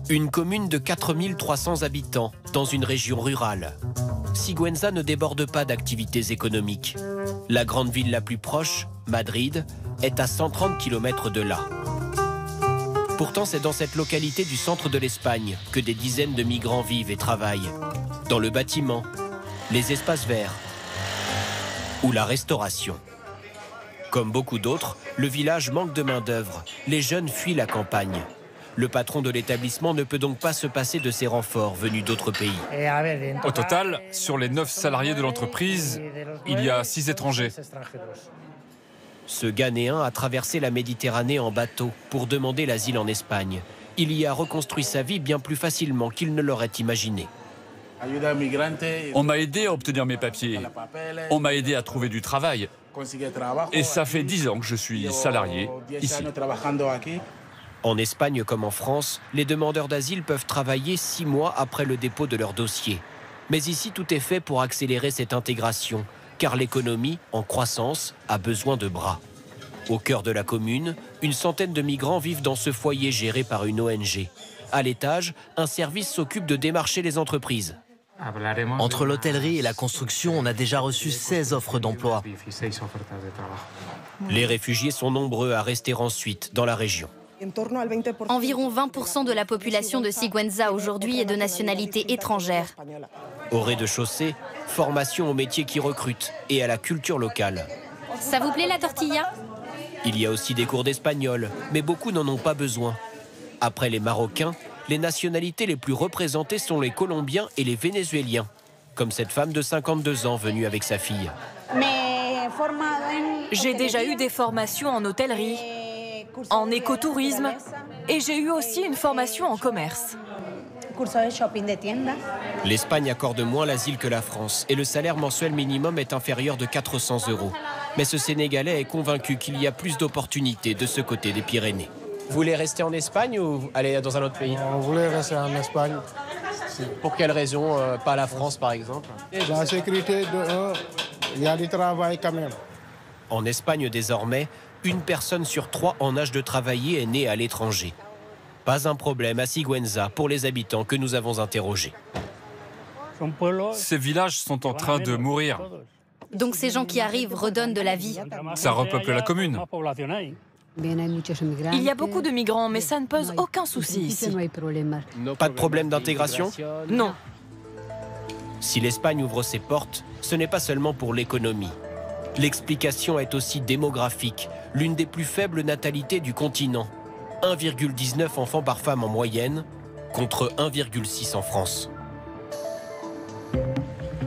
Une commune de 4300 habitants dans une région rurale. Sigüenza ne déborde pas d'activités économiques. La grande ville la plus proche, Madrid, est à 130 km de là. Pourtant, c'est dans cette localité du centre de l'Espagne que des dizaines de migrants vivent et travaillent. Dans le bâtiment, les espaces verts ou la restauration. Comme beaucoup d'autres, le village manque de main-d'œuvre. Les jeunes fuient la campagne. Le patron de l'établissement ne peut donc pas se passer de ces renforts venus d'autres pays. Au total, sur les 9 salariés de l'entreprise, il y a 6 étrangers. Ce Ghanéen a traversé la Méditerranée en bateau pour demander l'asile en Espagne. Il y a reconstruit sa vie bien plus facilement qu'il ne l'aurait imaginé. On m'a aidé à obtenir mes papiers. On m'a aidé à trouver du travail. Et ça fait 10 ans que je suis salarié ici. En Espagne comme en France, les demandeurs d'asile peuvent travailler 6 mois après le dépôt de leur dossier. Mais ici, tout est fait pour accélérer cette intégration, car l'économie, en croissance, a besoin de bras. Au cœur de la commune, une centaine de migrants vivent dans ce foyer géré par une ONG. À l'étage, un service s'occupe de démarcher les entreprises. Entre l'hôtellerie et la construction, on a déjà reçu 16 offres d'emploi. Les réfugiés sont nombreux à rester ensuite dans la région. Environ 20% de la population de Sigüenza aujourd'hui est de nationalité étrangère. Au rez-de-chaussée, formation aux métiers qui recrutent et à la culture locale. Ça vous plaît la tortilla? Il y a aussi des cours d'espagnol, mais beaucoup n'en ont pas besoin. Après les Marocains, les nationalités les plus représentées sont les Colombiens et les Vénézuéliens, comme cette femme de 52 ans venue avec sa fille. J'ai déjà eu des formations en hôtellerie, en écotourisme et j'ai eu aussi une formation en commerce. L'Espagne accorde moins l'asile que la France et le salaire mensuel minimum est inférieur de 400 €. Mais ce Sénégalais est convaincu qu'il y a plus d'opportunités de ce côté des Pyrénées. Vous voulez rester en Espagne ou aller dans un autre pays? On voulait rester en Espagne. Pour quelle raison? Pas la France par exemple? La sécurité, il y a du travail quand même. En Espagne désormais, une personne sur 3 en âge de travailler est née à l'étranger. Pas un problème à Sigüenza pour les habitants que nous avons interrogés. Ces villages sont en train de mourir. Donc ces gens qui arrivent redonnent de la vie. Ça repeuple la commune. Il y a beaucoup de migrants, mais ça ne pose aucun souci ici. Pas de problème d'intégration? Non. Si l'Espagne ouvre ses portes, ce n'est pas seulement pour l'économie. L'explication est aussi démographique, l'une des plus faibles natalités du continent. 1,19 enfants par femme en moyenne, contre 1,6 en France.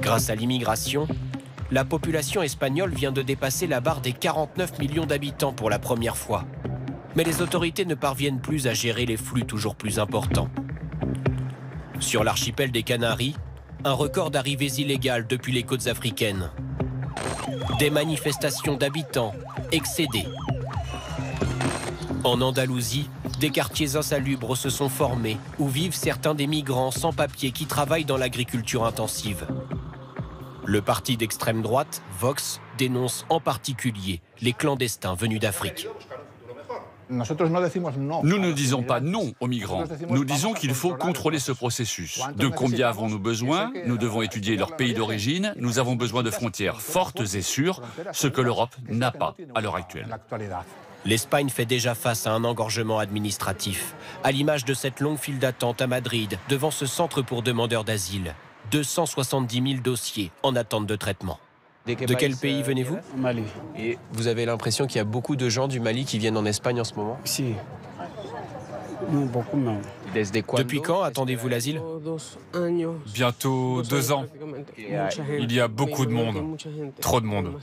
Grâce à l'immigration, la population espagnole vient de dépasser la barre des 49 millions d'habitants pour la première fois. Mais les autorités ne parviennent plus à gérer les flux toujours plus importants. Sur l'archipel des Canaries, un record d'arrivées illégales depuis les côtes africaines. Des manifestations d'habitants excédés. En Andalousie, des quartiers insalubres se sont formés où vivent certains des migrants sans papier qui travaillent dans l'agriculture intensive. Le parti d'extrême droite, Vox, dénonce en particulier les clandestins venus d'Afrique. Nous ne disons pas non aux migrants. Nous disons qu'il faut contrôler ce processus. De combien avons-nous besoin? Nous devons étudier leur pays d'origine. Nous avons besoin de frontières fortes et sûres, ce que l'Europe n'a pas à l'heure actuelle. L'Espagne fait déjà face à un engorgement administratif, à l'image de cette longue file d'attente à Madrid devant ce centre pour demandeurs d'asile. 270 000 dossiers en attente de traitement. De quel pays venez-vous? Mali. Et vous avez l'impression qu'il y a beaucoup de gens du Mali qui viennent en Espagne en ce moment? Si. Beaucoup même. Depuis quand attendez-vous l'asile? Bientôt 2 ans. Il y a beaucoup de monde. Trop de monde.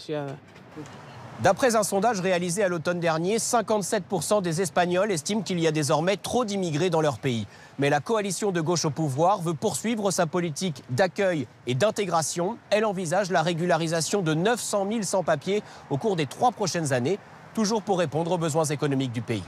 D'après un sondage réalisé à l'automne dernier, 57% des Espagnols estiment qu'il y a désormais trop d'immigrés dans leur pays. Mais la coalition de gauche au pouvoir veut poursuivre sa politique d'accueil et d'intégration. Elle envisage la régularisation de 900 000 sans-papiers au cours des 3 prochaines années, toujours pour répondre aux besoins économiques du pays.